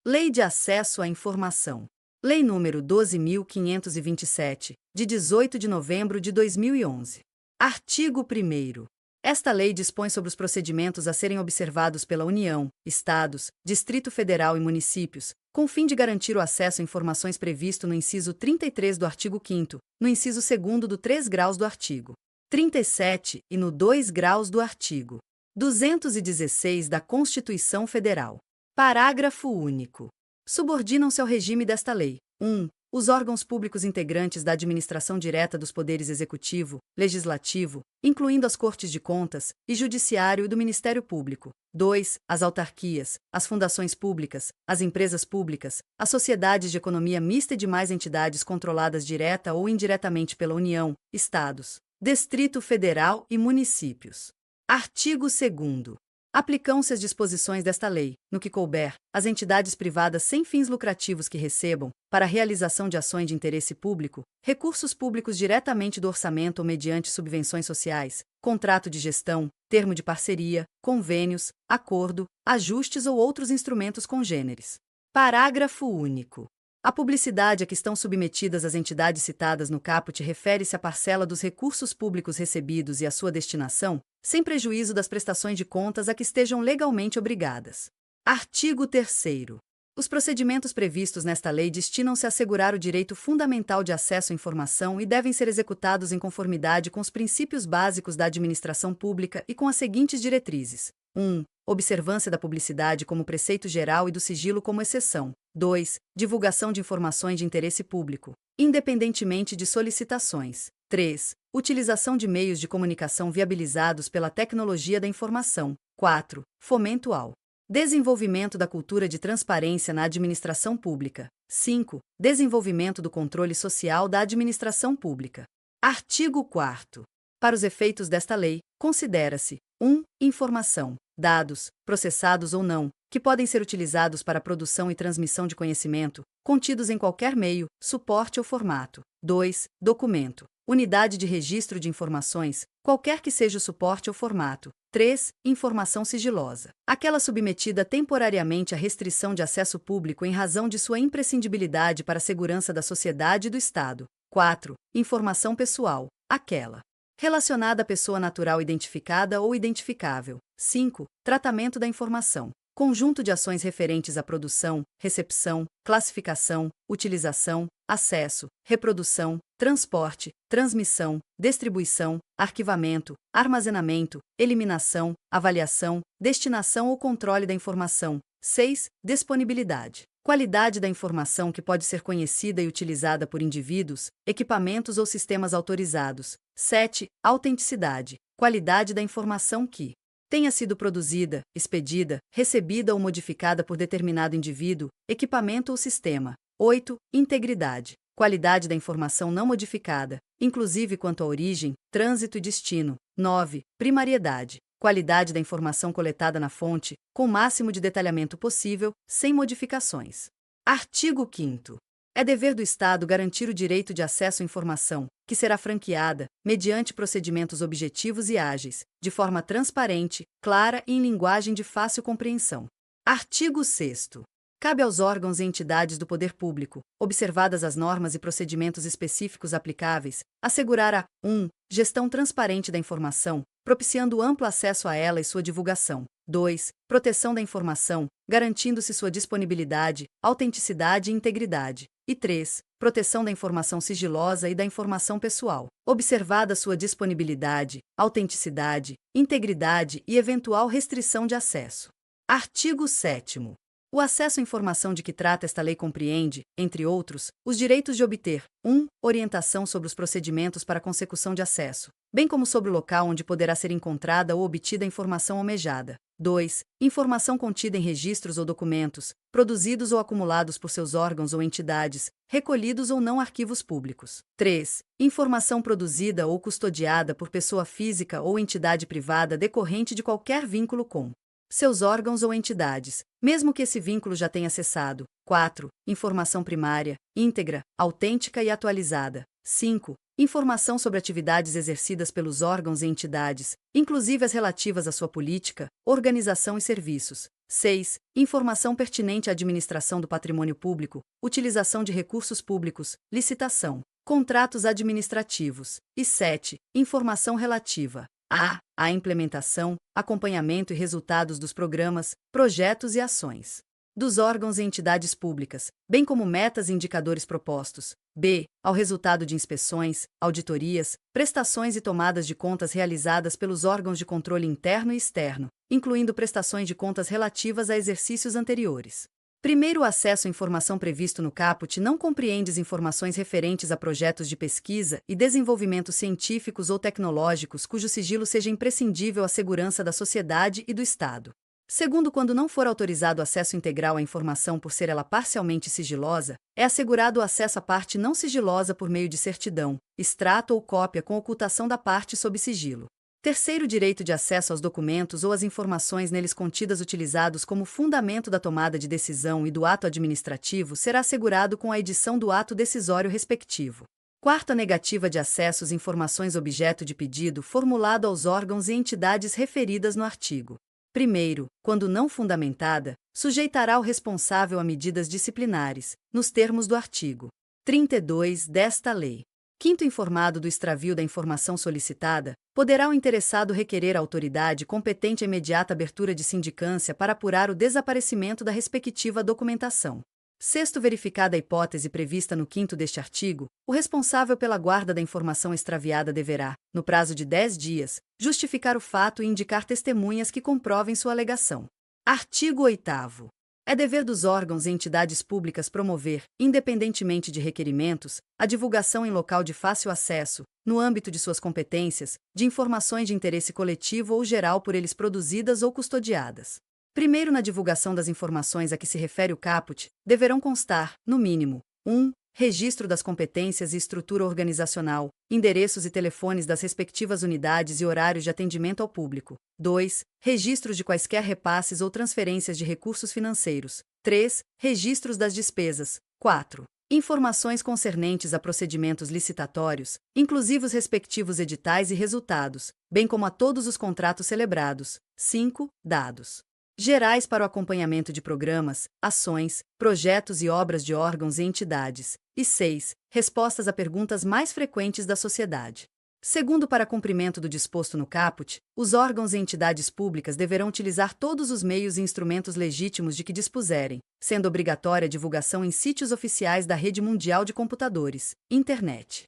Lei de Acesso à Informação. Lei nº 12.527, de 18 de novembro de 2011. Artigo 1º. Esta lei dispõe sobre os procedimentos a serem observados pela União, Estados, Distrito Federal e municípios, com o fim de garantir o acesso a informações previsto no inciso 33 do artigo 5º, no inciso 2º do 3 graus do artigo 37 e no 2 graus do artigo 216 da Constituição Federal. Parágrafo único. Subordinam-se ao regime desta lei: 1. Os órgãos públicos integrantes da administração direta dos poderes executivo, legislativo, incluindo as Cortes de Contas, e Judiciário e do Ministério Público. 2. As autarquias, as fundações públicas, as empresas públicas, as sociedades de economia mista e demais entidades controladas direta ou indiretamente pela União, Estados, Distrito Federal e municípios. Artigo 2º. Aplicam-se as disposições desta lei, no que couber, às entidades privadas sem fins lucrativos que recebam, para a realização de ações de interesse público, recursos públicos diretamente do orçamento ou mediante subvenções sociais, contrato de gestão, termo de parceria, convênios, acordo, ajustes ou outros instrumentos congêneres. Parágrafo único. A publicidade a que estão submetidas as entidades citadas no caput refere-se à parcela dos recursos públicos recebidos e à sua destinação, sem prejuízo das prestações de contas a que estejam legalmente obrigadas. Artigo 3º. Os procedimentos previstos nesta lei destinam-se a assegurar o direito fundamental de acesso à informação e devem ser executados em conformidade com os princípios básicos da administração pública e com as seguintes diretrizes: 1. Observância da publicidade como preceito geral e do sigilo como exceção. 2. Divulgação de informações de interesse público, independentemente de solicitações. 3. Utilização de meios de comunicação viabilizados pela tecnologia da informação. 4. Fomento ao desenvolvimento da cultura de transparência na administração pública. 5. Desenvolvimento do controle social da administração pública. Artigo 4º. Para os efeitos desta lei, considera-se: 1. Informação, dados, processados ou não, que podem ser utilizados para a produção e transmissão de conhecimento, contidos em qualquer meio, suporte ou formato. 2. Documento, unidade de registro de informações, qualquer que seja o suporte ou formato. 3. Informação sigilosa, aquela submetida temporariamente à restrição de acesso público em razão de sua imprescindibilidade para a segurança da sociedade e do Estado. 4. Informação pessoal, aquela relacionada à pessoa natural identificada ou identificável. 5. Tratamento da informação, conjunto de ações referentes à produção, recepção, classificação, utilização, acesso, reprodução, transporte, transmissão, distribuição, arquivamento, armazenamento, eliminação, avaliação, destinação ou controle da informação. 6. Disponibilidade, qualidade da informação que pode ser conhecida e utilizada por indivíduos, equipamentos ou sistemas autorizados. 7. Autenticidade, qualidade da informação que tenha sido produzida, expedida, recebida ou modificada por determinado indivíduo, equipamento ou sistema. 8. Integridade, qualidade da informação não modificada, inclusive quanto à origem, trânsito e destino. 9. Primariedade, qualidade da informação coletada na fonte, com o máximo de detalhamento possível, sem modificações. Artigo 5º. É dever do Estado garantir o direito de acesso à informação, que será franqueada, mediante procedimentos objetivos e ágeis, de forma transparente, clara e em linguagem de fácil compreensão. Artigo 6º. Cabe aos órgãos e entidades do poder público, observadas as normas e procedimentos específicos aplicáveis, assegurar a 1. Gestão transparente da informação, propiciando amplo acesso a ela e sua divulgação. 2. Proteção da informação, garantindo-se sua disponibilidade, autenticidade e integridade. E 3. Proteção da informação sigilosa e da informação pessoal, observada sua disponibilidade, autenticidade, integridade e eventual restrição de acesso. Artigo 7º. O acesso à informação de que trata esta lei compreende, entre outros, os direitos de obter: 1. Orientação sobre os procedimentos para a consecução de acesso, bem como sobre o local onde poderá ser encontrada ou obtida a informação almejada. 2. Informação contida em registros ou documentos, produzidos ou acumulados por seus órgãos ou entidades, recolhidos ou não arquivos públicos. 3. Informação produzida ou custodiada por pessoa física ou entidade privada decorrente de qualquer vínculo com seus órgãos ou entidades, mesmo que esse vínculo já tenha cessado. 4. Informação primária, íntegra, autêntica e atualizada. 5. Informação sobre atividades exercidas pelos órgãos e entidades, inclusive as relativas à sua política, organização e serviços. 6. Informação pertinente à administração do patrimônio público, utilização de recursos públicos, licitação, contratos administrativos. E 7. Informação relativa à implementação, acompanhamento e resultados dos programas, projetos e ações dos órgãos e entidades públicas, bem como metas e indicadores propostos. B. Ao resultado de inspeções, auditorias, prestações e tomadas de contas realizadas pelos órgãos de controle interno e externo, incluindo prestações de contas relativas a exercícios anteriores. Primeiro, o acesso à informação previsto no caput não compreende as informações referentes a projetos de pesquisa e desenvolvimento científicos ou tecnológicos cujo sigilo seja imprescindível à segurança da sociedade e do Estado. Segundo, quando não for autorizado acesso integral à informação por ser ela parcialmente sigilosa, é assegurado o acesso à parte não sigilosa por meio de certidão, extrato ou cópia com ocultação da parte sob sigilo. Terceiro, direito de acesso aos documentos ou às informações neles contidas utilizados como fundamento da tomada de decisão e do ato administrativo será assegurado com a edição do ato decisório respectivo. Quarto, a negativa de acesso às informações objeto de pedido formulado aos órgãos e entidades referidas no artigo. Primeiro, quando não fundamentada, sujeitará o responsável a medidas disciplinares, nos termos do artigo 32 desta lei. Quinto, informado do extravio da informação solicitada, poderá o interessado requerer à autoridade competente a imediata abertura de sindicância para apurar o desaparecimento da respectiva documentação. Sexto, verificada a hipótese prevista no 5º deste artigo, o responsável pela guarda da informação extraviada deverá, no prazo de 10 dias, justificar o fato e indicar testemunhas que comprovem sua alegação. Artigo 8º. É dever dos órgãos e entidades públicas promover, independentemente de requerimentos, a divulgação em local de fácil acesso, no âmbito de suas competências, de informações de interesse coletivo ou geral por eles produzidas ou custodiadas. Primeiro, na divulgação das informações a que se refere o caput, deverão constar, no mínimo, 1. Registro das competências e estrutura organizacional, endereços e telefones das respectivas unidades e horários de atendimento ao público. 2. Registros de quaisquer repasses ou transferências de recursos financeiros. 3. Registros das despesas. 4. Informações concernentes a procedimentos licitatórios, inclusive os respectivos editais e resultados, bem como a todos os contratos celebrados. 5. Dados gerais para o acompanhamento de programas, ações, projetos e obras de órgãos e entidades. E 6. Respostas a perguntas mais frequentes da sociedade. Segundo, para cumprimento do disposto no caput, os órgãos e entidades públicas deverão utilizar todos os meios e instrumentos legítimos de que dispuserem, sendo obrigatória a divulgação em sítios oficiais da Rede Mundial de Computadores, Internet.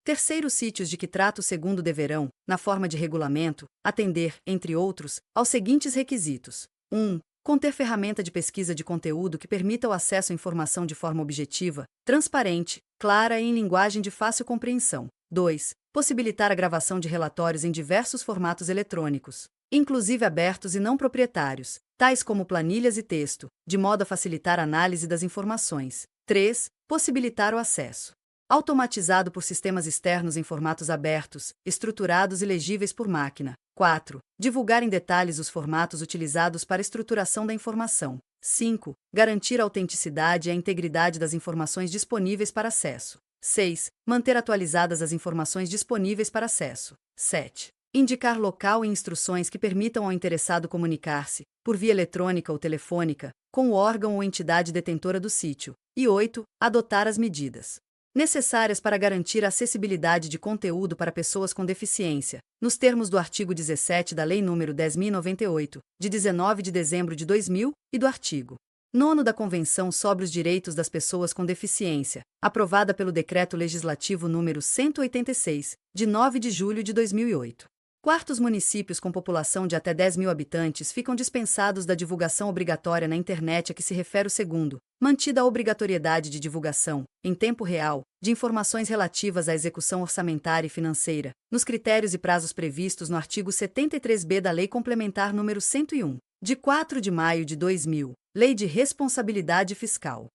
Terceiro, sítios de que trata o segundo deverão, na forma de regulamento, atender, entre outros, aos seguintes requisitos. 1. Conter ferramenta de pesquisa de conteúdo que permita o acesso à informação de forma objetiva, transparente, clara e em linguagem de fácil compreensão. 2. Possibilitar a gravação de relatórios em diversos formatos eletrônicos, inclusive abertos e não proprietários, tais como planilhas e texto, de modo a facilitar a análise das informações. 3. Possibilitar o acesso automatizado por sistemas externos em formatos abertos, estruturados e legíveis por máquina. 4. Divulgar em detalhes os formatos utilizados para a estruturação da informação. 5. Garantir a autenticidade e a integridade das informações disponíveis para acesso. 6. Manter atualizadas as informações disponíveis para acesso. 7. Indicar local e instruções que permitam ao interessado comunicar-se, por via eletrônica ou telefônica, com o órgão ou entidade detentora do sítio. E 8. Adotar as medidas necessárias para garantir a acessibilidade de conteúdo para pessoas com deficiência, nos termos do artigo 17 da Lei nº 10.098, de 19 de dezembro de 2000, e do artigo 9º da Convenção sobre os Direitos das Pessoas com Deficiência, aprovada pelo Decreto Legislativo nº 186, de 9 de julho de 2008. Quartos, municípios com população de até 10.000 habitantes ficam dispensados da divulgação obrigatória na internet a que se refere o segundo, mantida a obrigatoriedade de divulgação, em tempo real, de informações relativas à execução orçamentária e financeira, nos critérios e prazos previstos no artigo 73b da Lei Complementar nº 101, de 4 de maio de 2000, Lei de Responsabilidade Fiscal.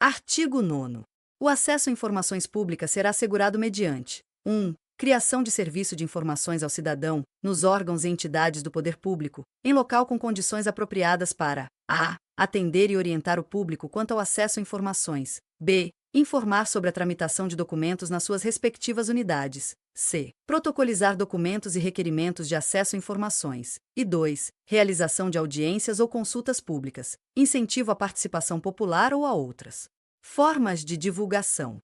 Artigo 9º. O acesso a informações públicas será assegurado mediante 1. Criação de serviço de informações ao cidadão, nos órgãos e entidades do poder público, em local com condições apropriadas para a. Atender e orientar o público quanto ao acesso a informações. B. Informar sobre a tramitação de documentos nas suas respectivas unidades. C. Protocolizar documentos e requerimentos de acesso a informações. E 2. Realização de audiências ou consultas públicas. Incentivo à participação popular ou a outras. Formas de divulgação.